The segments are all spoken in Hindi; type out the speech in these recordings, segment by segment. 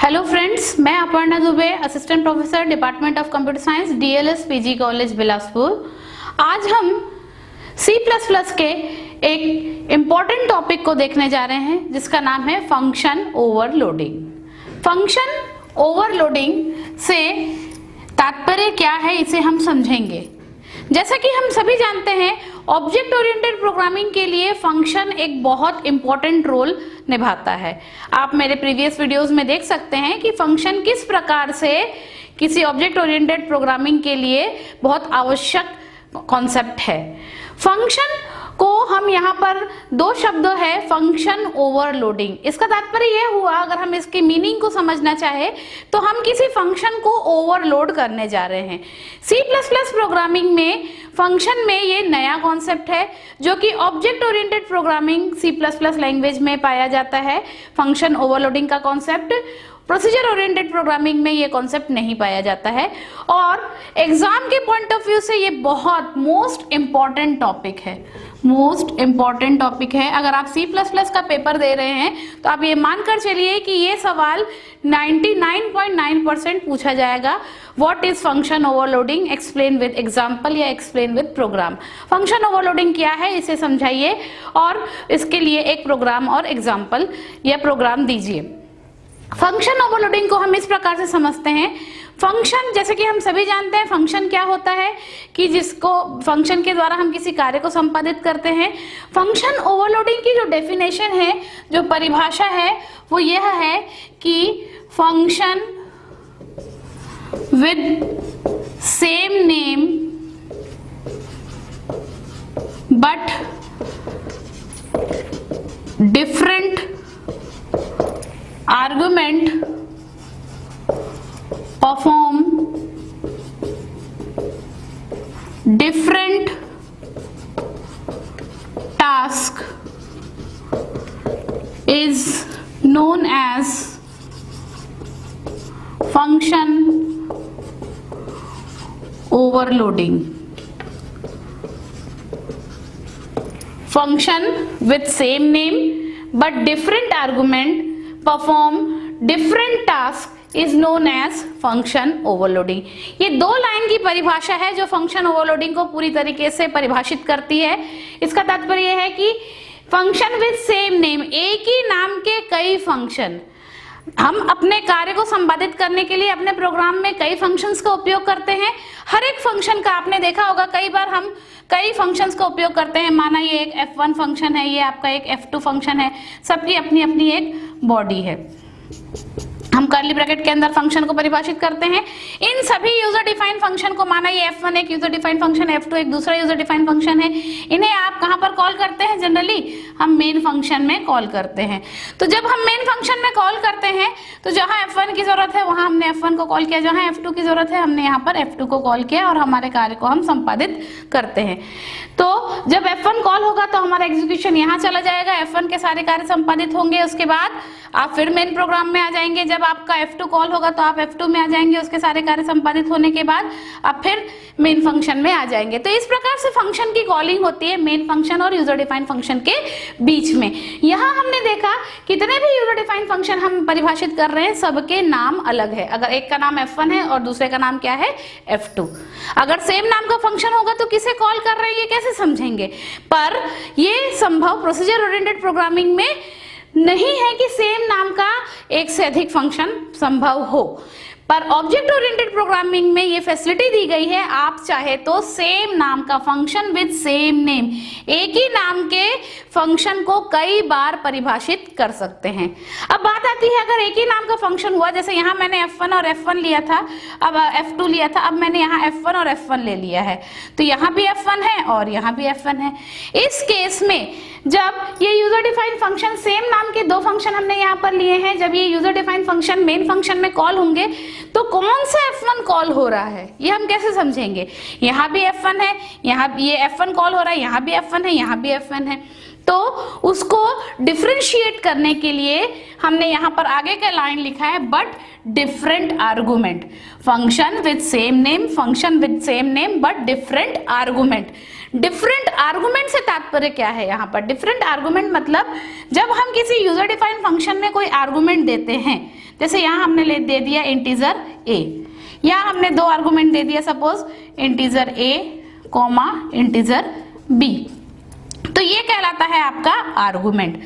हेलो फ्रेंड्स, मैं Aparna Dubey, assistant professor department of computer science, DLS PG college Bilaspur. आज हम C++ के एक इम्पॉर्टेंट टॉपिक को देखने जा रहे हैं जिसका नाम है फंक्शन ओवरलोडिंग। फंक्शन ओवरलोडिंग से तात्पर्य क्या है, इसे हम समझेंगे। जैसा कि हम सभी जानते हैं, ऑब्जेक्ट ओरिएंटेड प्रोग्रामिंग के लिए फंक्शन एक बहुत इंपॉर्टेंट रोल निभाता है। आप मेरे प्रीवियस वीडियोस में देख सकते हैं कि फंक्शन किस प्रकार से किसी ऑब्जेक्ट ओरिएंटेड प्रोग्रामिंग के लिए बहुत आवश्यक कॉन्सेप्ट है। फंक्शन को हम यहाँ पर दो शब्द है फंक्शन ओवरलोडिंग। इसका तात्पर्य यह हुआ, अगर हम इसकी मीनिंग को समझना चाहे तो हम किसी फंक्शन को ओवरलोड करने जा रहे हैं। C++ प्रोग्रामिंग में फंक्शन में ये नया कॉन्सेप्ट है जो कि object oriented programming C++ language में पाया जाता है। फंक्शन ओवरलोडिंग का कॉन्सेप्ट प्रोसीजर ओरिएंटेड प्रोग्रामिंग में ये कॉन्सेप्ट नहीं पाया जाता है और एग्जाम के पॉइंट ऑफ व्यू से ये बहुत मोस्ट इंपॉर्टेंट टॉपिक है। मोस्ट इंपॉर्टेंट टॉपिक है। अगर आप C++ का पेपर दे रहे हैं तो आप ये मानकर चलिए कि ये सवाल 99.9% पूछा जाएगा। What is function overloading, explain with example या explain with program. Function overloading क्या है इसे समझाइए और इसके लिए एक प्रोग्राम और एग्जाम्पल या प्रोग्राम दीजिए। फंक्शन ओवरलोडिंग को हम इस प्रकार से समझते हैं। फंक्शन, जैसे कि हम सभी जानते हैं, फंक्शन क्या होता है कि जिसको फंक्शन के द्वारा हम किसी कार्य को संपादित करते हैं। फंक्शन ओवरलोडिंग की जो डेफिनेशन है, जो परिभाषा है, वो यह है कि function with same name but different argument perform different task is known as function overloading. Function with same name but different argument perform different task is known as function overloading. ये दो लाइन की परिभाषा है जो फंक्शन ओवरलोडिंग को पूरी तरीके से परिभाषित करती है। इसका तात्पर्य है कि फंक्शन विद सेम नेम, एक ही नाम के कई फंक्शन। हम अपने कार्य को संपादित करने के लिए अपने प्रोग्राम में कई फंक्शंस का उपयोग करते हैं। हर एक फंक्शन का आपने देखा होगा, कई बार हम कई फंक्शंस का उपयोग करते हैं। माना ये एक F1 फंक्शन है, ये आपका एक F2 फंक्शन है, सबकी अपनी अपनी एक बॉडी है। हम कर्ली ब्रैकेट के अंदर फंक्शन को परिभाषित करते हैं। इन सभी यूजर डिफाइंड फंक्शन को, माना ये F1 एक यूजर डिफाइंड फंक्शन है, F2 एक दूसरा यूजर डिफाइंड फंक्शन है, इन्हें आप कहां पर कॉल करते हैं? जनरली हम मेन फंक्शन में कॉल करते हैं। तो जब हम मेन फंक्शन में कॉल करते हैं तो जहां F1 की जरूरत है वहां हमने F1 को कॉल किया, जहां F2 की जरूरत है हमने यहाँ पर F2 को कॉल किया और हमारे कार्य को हम संपादित करते हैं। तो जब F1 कॉल होगा तो हमारा एग्जीक्यूशन यहाँ चला जाएगा, F1 के सारे कार्य संपादित होंगे। उसके बाद आप फिर मेन प्रोग्राम में आ जाएंगे। जब आपका F2 कॉल होगा तो आप F2 में आ जाएंगे, उसके सारे कार्य संपादित होने के बाद आप फिर मेन फंक्शन में आ जाएंगे। तो इस प्रकार से फंक्शन की कॉलिंग होती है मेन फंक्शन और यूजर डिफाइंड फंक्शन के बीच में। यहाँ हमने देखा कितने भी यूजर डिफाइंड फंक्शन हम परिभाषित कर रहे हैं, सबके नाम अलग है। अगर एक का नाम F1 है और दूसरे का नाम क्या है? F2। अगर सेम नाम का फंक्शन होगा तो किसे कॉल कर रहे हैं ये कैसे समझेंगे? पर ये संभव प्रोसीजर ओरिएंटेड प्रोग्रामिंग में नहीं है कि सेम नाम का एक से अधिक फंक्शन संभव हो, पर ऑब्जेक्ट ओरिएंटेड प्रोग्रामिंग में ये फैसिलिटी दी गई है। आप चाहे तो सेम नाम का फंक्शन विद सेम नेम, एक ही नाम के फंक्शन को कई बार परिभाषित कर सकते हैं। अब बात आती है, अगर एक ही नाम का फंक्शन हुआ, जैसे यहाँ मैंने F1 और F1 लिया था, अब F2 लिया था, अब मैंने यहाँ F1 और F1 ले लिया है, तो यहाँ भी F1 है और यहाँ भी F1 है। इस केस में जब ये यूजर डिफाइंड फंक्शन, सेम नाम के दो फंक्शन हमने यहाँ पर लिए हैं, जब ये user defined function main function में कॉल होंगे तो कौन सा F1 कॉल हो रहा है ये हम कैसे समझेंगे? यहाँ भी F1 है, यहाँ ये F1 कॉल हो रहा है, यहाँ भी F1 है, यहाँ भी F1 है। तो उसको डिफरेंशिएट करने के लिए हमने यहाँ पर आगे का लाइन लिखा है, but different argument. Function with same name, function with same name but different argument. Different argument से तात्पर्य क्या है यहाँ पर? डिफरेंट आर्गुमेंट मतलब जब हम किसी यूजर डिफाइंड फंक्शन में कोई आर्गुमेंट देते हैं, जैसे यहाँ हमने दे दिया इंटीजर a, यहाँ हमने दो आर्गुमेंट दे दिया, suppose integer a comma integer b, तो ये कहलाता है आपका आर्गुमेंट।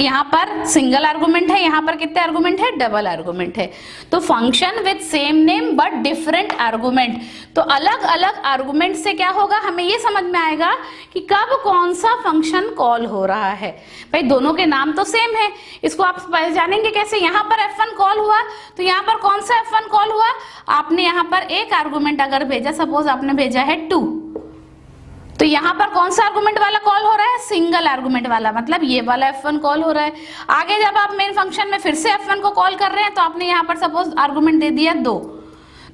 यहाँ पर सिंगल आर्गुमेंट है, यहाँ पर कितने आर्गुमेंट है? डबल आर्गुमेंट है। तो function with same name but different argument, तो अलग अलग आर्गुमेंट से क्या होगा, हमें ये समझ में आएगा कि कब कौन सा फंक्शन कॉल हो रहा है। भाई दोनों के नाम तो सेम है, इसको आप जानेंगे कैसे? यहाँ पर f1 कॉल हुआ तो यहाँ पर कौन सा f1 कॉल हुआ? आपने यहाँ पर एक आर्गुमेंट अगर भेजा, सपोज आपने भेजा है 2, तो यहाँ पर कौन सा आर्गुमेंट वाला कॉल हो रहा है? सिंगल आर्गुमेंट वाला, मतलब ये वाला f1 कॉल हो रहा है। आगे जब आप मेन फंक्शन में फिर से f1 को कॉल कर रहे हैं तो आपने यहाँ पर सपोज आर्गुमेंट दे दिया 2,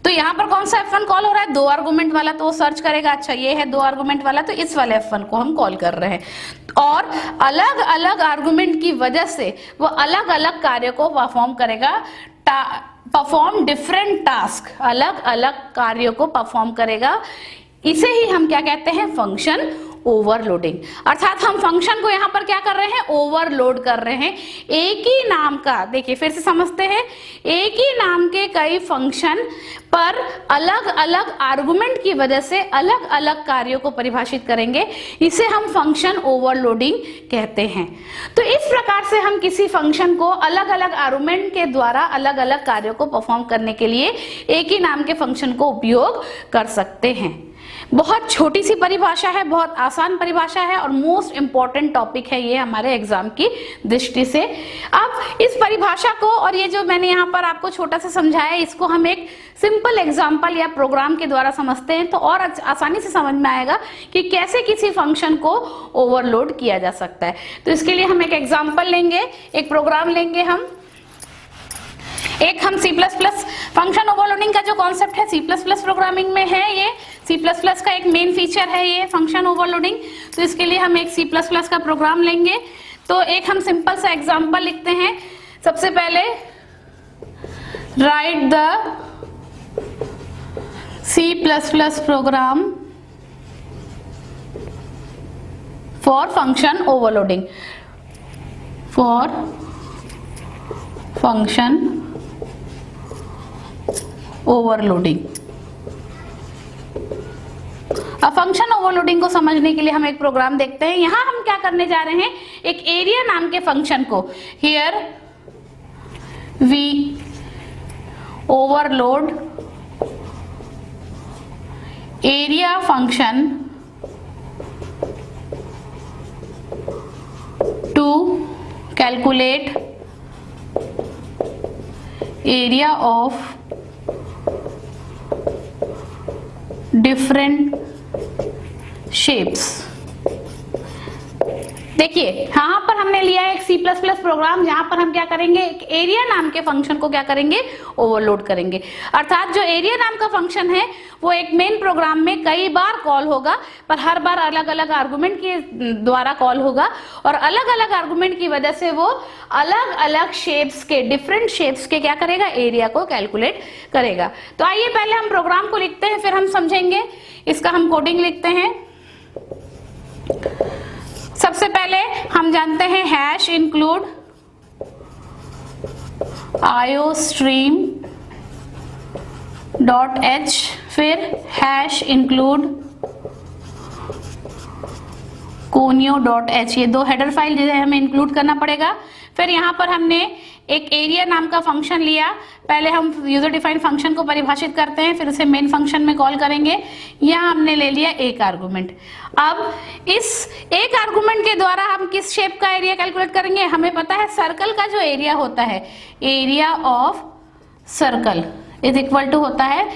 तो यहाँ पर कौन सा f1 कॉल हो रहा है? 2 आर्गुमेंट वाला, तो वो सर्च करेगा, अच्छा ये है 2 आर्गुमेंट वाला, तो इस वाले f1 को हम कॉल कर रहे हैं। और अलग अलग आर्गुमेंट की वजह से वो अलग अलग कार्य को परफॉर्म करेगा, परफॉर्म डिफरेंट टास्क, अलग अलग कार्यों को परफॉर्म करेगा। इसे ही हम क्या कहते हैं? Function overloading. अर्थात हम फंक्शन को यहाँ पर क्या कर रहे हैं? ओवरलोड कर रहे हैं। एक ही नाम का, देखिए फिर से समझते हैं, एक ही नाम के कई फंक्शन पर अलग अलग आर्गुमेंट की वजह से अलग अलग कार्यों को परिभाषित करेंगे, इसे हम फंक्शन ओवरलोडिंग कहते हैं। तो इस प्रकार से हम किसी फंक्शन को अलग अलग आर्गुमेंट के द्वारा अलग अलग कार्यों को परफॉर्म करने के लिए एक ही नाम के फंक्शन को उपयोग कर सकते हैं। बहुत छोटी सी परिभाषा है, बहुत आसान परिभाषा है और मोस्ट इंपॉर्टेंट टॉपिक है ये हमारे एग्जाम की दृष्टि से। अब इस परिभाषा को और ये जो मैंने यहाँ पर आपको छोटा सा समझाया, इसको हम एक सिंपल एग्जाम्पल या प्रोग्राम के द्वारा समझते हैं तो और आसानी से समझ में आएगा कि कैसे किसी फंक्शन को ओवरलोड किया जा सकता है। तो इसके लिए हम एक एग्जाम्पल लेंगे, एक प्रोग्राम लेंगे। हम C++ फंक्शन ओवरलोडिंग का जो कॉन्सेप्ट है C++ प्रोग्रामिंग में है, ये C++ का एक मेन फीचर है ये फंक्शन ओवरलोडिंग। तो इसके लिए हम एक C++ का प्रोग्राम लेंगे। तो एक हम सिंपल सा एग्जांपल लिखते हैं। सबसे पहले write the C++ program for function overloading, for function overloading. अब फंक्शन ओवरलोडिंग को समझने के लिए हम एक प्रोग्राम देखते हैं। यहां हम क्या करने जा रहे हैं? एक एरिया नाम के फंक्शन को, here we overload area function to calculate area of different shapes. देखिए यहां पर हमने लिया है एक C++ प्रोग्राम, जहां पर हम क्या करेंगे? एक एरिया नाम के फंक्शन को क्या करेंगे? ओवरलोड करेंगे। अर्थात जो एरिया नाम का फंक्शन है वो एक मेन प्रोग्राम में कई बार कॉल होगा, पर हर बार अलग अलग आर्गुमेंट के द्वारा कॉल होगा और अलग अलग आर्गुमेंट की वजह से वो अलग अलग शेप्स के, डिफरेंट शेप्स के क्या करेगा? एरिया को कैलकुलेट करेगा। तो आइए पहले हम प्रोग्राम को लिखते हैं, फिर हम समझेंगे। इसका हम कोडिंग लिखते हैं। सबसे पहले हम जानते हैं हैश इंक्लूड iostream .h, फिर हैश इंक्लूड conio.h, ये दो हेडर फाइल जिसे हमें इंक्लूड करना पड़ेगा। फिर यहाँ पर हमने एक एरिया नाम का फंक्शन लिया। पहले हम यूजर डिफाइंड फंक्शन को परिभाषित करते हैं, फिर उसे मेन फंक्शन में कॉल करेंगे। यहाँ हमने ले लिया एक आर्गुमेंट। अब इस एक आर्गुमेंट के द्वारा हम किस शेप का एरिया कैलकुलेट करेंगे? हमें पता है सर्कल का जो एरिया होता है, area of circle is equal to होता है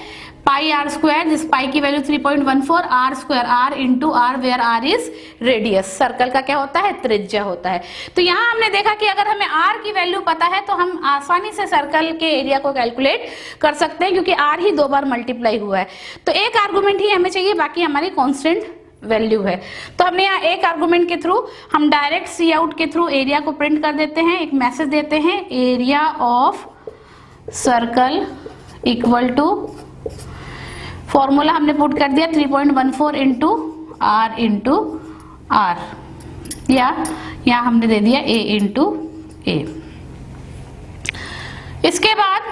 पाई आर स्क्वायर, जिस पाई की value 3.14 r square, r into r, where r is radius. Circle का क्या होता है? त्रिज्या होता है। तो यहाँ हमने देखा कि अगर हमें आर की वैल्यू पता है तो हम आसानी से सर्कल के एरिया को कैलकुलेट कर सकते हैं, क्योंकि आर ही 2 बार मल्टीप्लाई हुआ है। तो एक आर्गुमेंट ही हमें चाहिए, बाकी हमारी कॉन्स्टेंट वैल्यू है। तो हमने यहाँ एक आर्गुमेंट के थ्रू हम डायरेक्ट सी आउट के थ्रू एरिया को प्रिंट कर देते हैं, एक मैसेज देते हैं, area of circle equal to, formula हमने पुट कर दिया 3.14 इंटू आर इंटू आर, या यहाँ हमने दे दिया ए इंटू ए। इसके बाद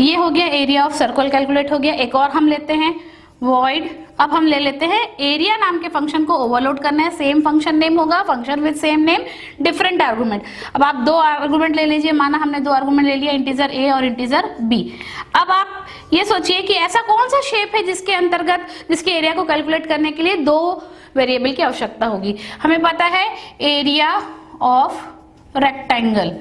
ये हो गया एरिया ऑफ सर्कल कैलकुलेट हो गया। एक और हम लेते हैं वॉइड। अब हम ले लेते हैं एरिया नाम के फंक्शन को ओवरलोड करना है। सेम फंक्शन नेम होगा, function with same name, different argument. अब आप दो आर्गुमेंट ले लीजिए, माना हमने दो आर्गुमेंट ले लिया, इंटीजर ए और इंटीजर बी। अब आप ये सोचिए कि ऐसा कौन सा शेप है जिसके अंतर्गत, जिसके एरिया को कैलकुलेट करने के लिए दो वेरिएबल की आवश्यकता होगी। हमें पता है एरिया ऑफ रेक्टेंगल,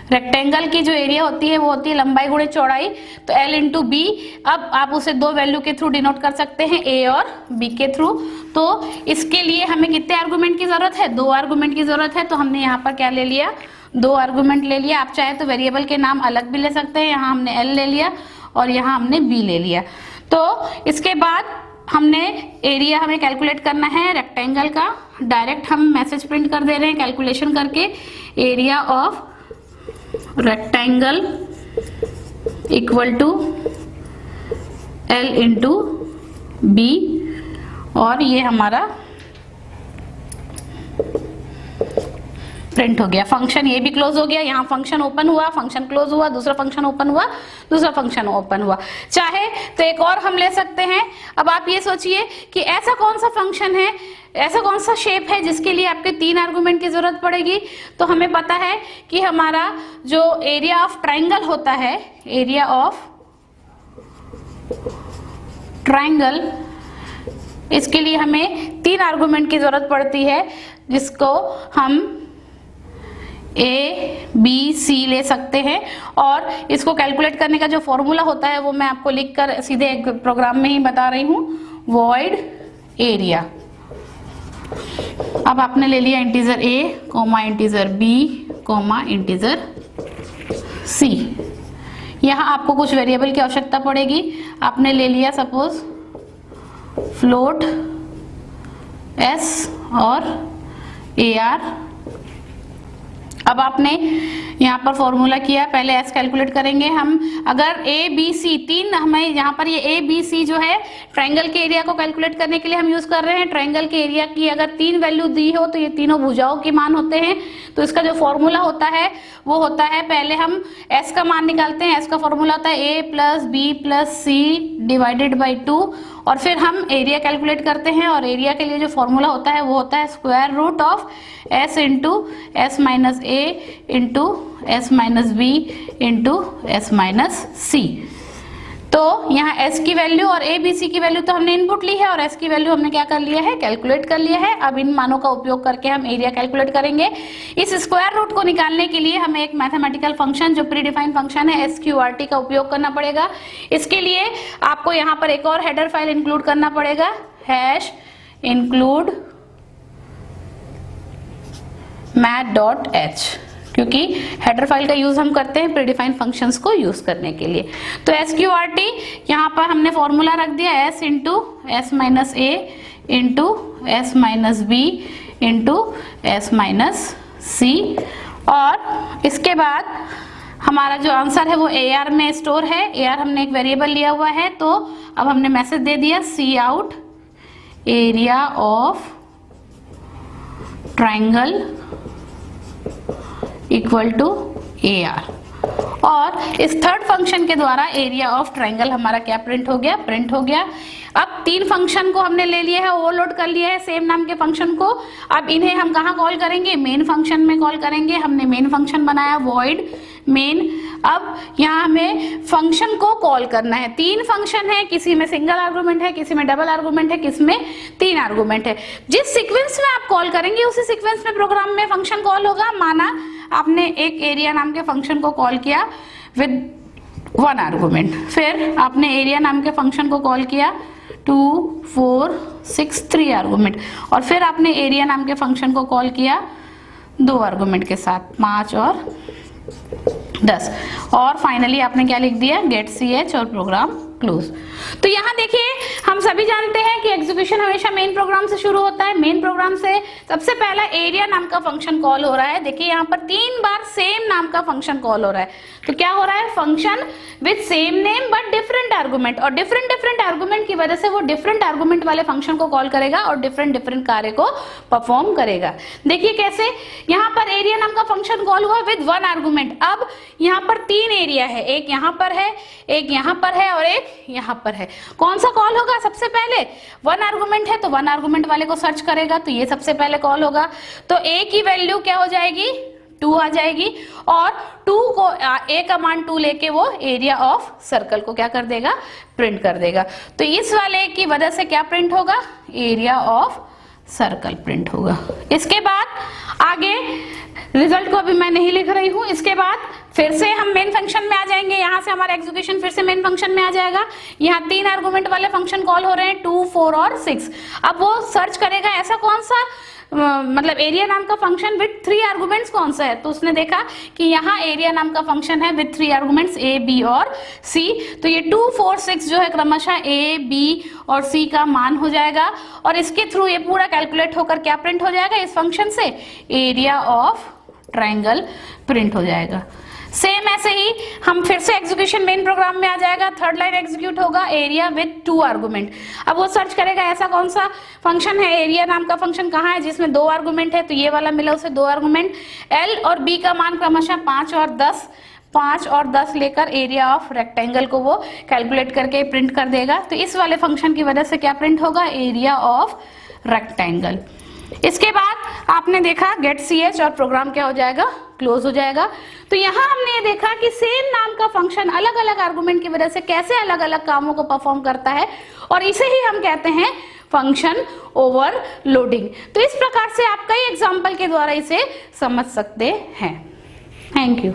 रेक्टेंगल की जो एरिया होती है वो होती है लंबाई गुणे चौड़ाई, तो L इंटू बी। अब आप उसे दो वैल्यू के थ्रू डिनोट कर सकते हैं, A और B के थ्रू। तो इसके लिए हमें कितने आर्गुमेंट की जरूरत है? दो आर्गुमेंट की जरूरत है। तो हमने यहाँ पर क्या ले लिया? दो आर्गुमेंट ले लिया। आप चाहे तो वेरिएबल के नाम अलग भी ले सकते हैं। यहाँ हमने L ले लिया और यहाँ हमने B ले लिया। तो इसके बाद हमने एरिया हमें कैलकुलेट करना है रेक्टेंगल का। डायरेक्ट हम मैसेज प्रिंट कर दे रहे हैं कैलकुलेशन करके, area of rectangle equal to L into B, और ये हमारा प्रिंट हो गया। फंक्शन ये भी क्लोज हो गया। यहाँ फंक्शन ओपन हुआ, फंक्शन क्लोज हुआ, दूसरा फंक्शन ओपन हुआ, दूसरा फंक्शन ओपन हुआ। चाहे तो एक और हम ले सकते हैं। अब आप ये सोचिए कि ऐसा कौन सा फंक्शन है, ऐसा कौन सा शेप है जिसके लिए आपके तीन आर्गुमेंट की जरूरत पड़ेगी। तो हमें पता है कि हमारा जो एरिया ऑफ ट्राइंगल होता है, एरिया ऑफ ट्राइंगल, इसके लिए हमें तीन आर्गुमेंट की जरूरत पड़ती है, जिसको हम ए बी सी ले सकते हैं। और इसको कैलकुलेट करने का जो फॉर्मूला होता है वो मैं आपको लिखकर सीधे एक प्रोग्राम में ही बता रही हूँ, वॉइड एरिया। अब आपने ले लिया integer A comma integer B comma integer C. यहाँ आपको कुछ वेरिएबल की आवश्यकता पड़ेगी। आपने ले लिया सपोज फ्लोट एस और ए आर। अब आपने यहाँ पर फॉर्मूला किया, पहले एस कैलकुलेट करेंगे हम। अगर ए बी सी तीन, हमें यहाँ पर ये ए बी सी जो है ट्रायंगल के एरिया को कैलकुलेट करने के लिए हम यूज कर रहे हैं। ट्रायंगल के एरिया की अगर तीन वैल्यू दी हो तो ये तीनों भुजाओं के मान होते हैं। तो इसका जो फॉर्मूला होता है वो होता है, पहले हम एस का मान निकालते हैं। एस का फॉर्मूला होता है A plus B plus C divided by 2, और फिर हम एरिया कैलकुलेट करते हैं। और एरिया के लिए जो फॉर्मूला होता है वो होता है square root of S into S minus A into S minus B into S minus C. तो यहाँ s की वैल्यू और a b c की वैल्यू तो हमने इनपुट ली है, और s की वैल्यू हमने क्या कर लिया है? कैलकुलेट कर लिया है। अब इन मानों का उपयोग करके हम एरिया कैलकुलेट करेंगे। इस स्क्वायर रूट को निकालने के लिए हमें एक मैथमेटिकल फंक्शन जो प्री डिफाइंड फंक्शन है SQRT का उपयोग करना पड़ेगा। इसके लिए आपको यहाँ पर एक और हेडर फाइल इंक्लूड करना पड़ेगा, हैश इंक्लूड math.h, क्योंकि हेडर फाइल का यूज हम करते हैं प्रीडिफाइंड फंक्शंस को यूज करने के लिए। तो SQRT यहाँ पर हमने फॉर्मूला रख दिया, s into S minus A into S minus B into S minus C. और इसके बाद हमारा जो आंसर है वो AR में स्टोर है। AR हमने एक वेरिएबल लिया हुआ है। तो अब हमने मैसेज दे दिया C out area of triangle equal to AR। और इस थर्ड फंक्शन के द्वारा एरिया ऑफ ट्राइंगल हमारा क्या प्रिंट हो गया? प्रिंट हो गया। अब तीन फंक्शन को हमने ले लिया है, ओवरलोड कर लिया है सेम नाम के फंक्शन को। अब इन्हें हम कहाँ कॉल करेंगे? मेन फंक्शन में कॉल करेंगे। हमने मेन फंक्शन बनाया वॉइड मेन। अब यहाँ हमें फंक्शन को कॉल करना है। तीन फंक्शन है, किसी में सिंगल आर्गुमेंट है, किसी में डबल आर्गुमेंट है, किसी में तीन आर्गुमेंट है। जिस सीक्वेंस में आप कॉल करेंगे उसी सीक्वेंस में प्रोग्राम में फंक्शन कॉल होगा। माना आपने एक एरिया नाम के फंक्शन को कॉल किया विद वन आर्गुमेंट, फिर आपने एरिया नाम के फंक्शन को कॉल किया 2 4 6 3 आर्गुमेंट, और फिर आपने एरिया नाम के फंक्शन को कॉल किया दो आर्गुमेंट के साथ 5 और 10, और फाइनली आपने क्या लिख दिया? गेट ch और प्रोग्राम क्लोज। तो यहाँ देखिए हम सभी जानते हैं कि एग्जीक्यूशन हमेशा मेन प्रोग्राम से शुरू होता है। मेन प्रोग्राम से सबसे पहला एरिया नाम का फंक्शन कॉल हो रहा है। देखिए यहाँ पर 3 बार सेम नाम का फंक्शन कॉल हो रहा है। तो क्या हो रहा है, function with same name but different argument, और डिफरेंट आर्गुमेंट की वजह से वो डिफरेंट आर्गुमेंट वाले फंक्शन को कॉल करेगा और डिफरेंट कार्य को परफॉर्म करेगा। देखिए कैसे, यहाँ पर एरिया नाम का फंक्शन कॉल हुआ विद 1 आर्गुमेंट। अब यहाँ पर 3 एरिया है, एक यहाँ पर है, एक यहाँ पर है और एक यहाँ पर है। कौन सा कॉल होगा सबसे पहले, 1 आर्गुमेंट है तो 1 आर्गुमेंट वाले को सर्च करेगा, तो ये सबसे पहले कॉल होगा। तो ए की वैल्यू क्या हो जाएगी, 2 आ जाएगी, और 2 को ए का मान 2 लेके वो एरिया ऑफ सर्कल को क्या कर देगा, प्रिंट कर देगा। तो इस वाले की वजह से क्या प्रिंट होगा, एरिया ऑफ सर्कल प्रिंट होगा। इसके बाद आगे रिजल्ट को अभी मैं नहीं लिख रही हूं। इसके बाद फिर से हम मेन फंक्शन में आ जाएंगे, यहां से हमारा एग्जीक्यूशन फिर से मेन फंक्शन में आ जाएगा। यहाँ 3 आर्गुमेंट वाले फंक्शन कॉल हो रहे हैं, 2, 4 और 6। अब वो सर्च करेगा ऐसा कौन सा मतलब एरिया नाम का फंक्शन विद 3 आर्गुमेंट्स कौन सा है। तो उसने देखा कि यहाँ एरिया नाम का फंक्शन है विद 3 आर्गुमेंट्स ए, बी और सी। तो ये 2, 4, 6 जो है क्रमशः ए, बी और सी का मान हो जाएगा, और इसके थ्रू ये पूरा कैलकुलेट होकर क्या प्रिंट हो जाएगा, इस फंक्शन से एरिया ऑफ ट्राइंगल प्रिंट हो जाएगा। सेम ऐसे ही हम फिर से एग्जीक्यूशन मेन प्रोग्राम में आ जाएगा। 3rd लाइन एग्जीक्यूट होगा, एरिया विद 2 आर्गुमेंट। अब वो सर्च करेगा ऐसा कौन सा फंक्शन है, एरिया नाम का फंक्शन कहाँ है जिसमें 2 आर्गुमेंट है। तो ये वाला मिला उसे 2 आर्गुमेंट, एल और बी का मान क्रमशः 5 और 10, 5 और 10 लेकर एरिया ऑफ रेक्टेंगल को वो कैलकुलेट करके प्रिंट कर देगा। तो इस वाले फंक्शन की वजह से क्या प्रिंट होगा, एरिया ऑफ रेक्टेंगल। इसके बाद आपने देखा गेट ch और प्रोग्राम क्या हो जाएगा, क्लोज हो जाएगा। तो यहाँ हमने ये देखा कि सेम नाम का फंक्शन अलग अलग आर्गुमेंट की वजह से कैसे अलग अलग कामों को परफॉर्म करता है, और इसे ही हम कहते हैं फंक्शन ओवरलोडिंग। तो इस प्रकार से आप कई एग्जाम्पल के द्वारा इसे समझ सकते हैं। Thank you.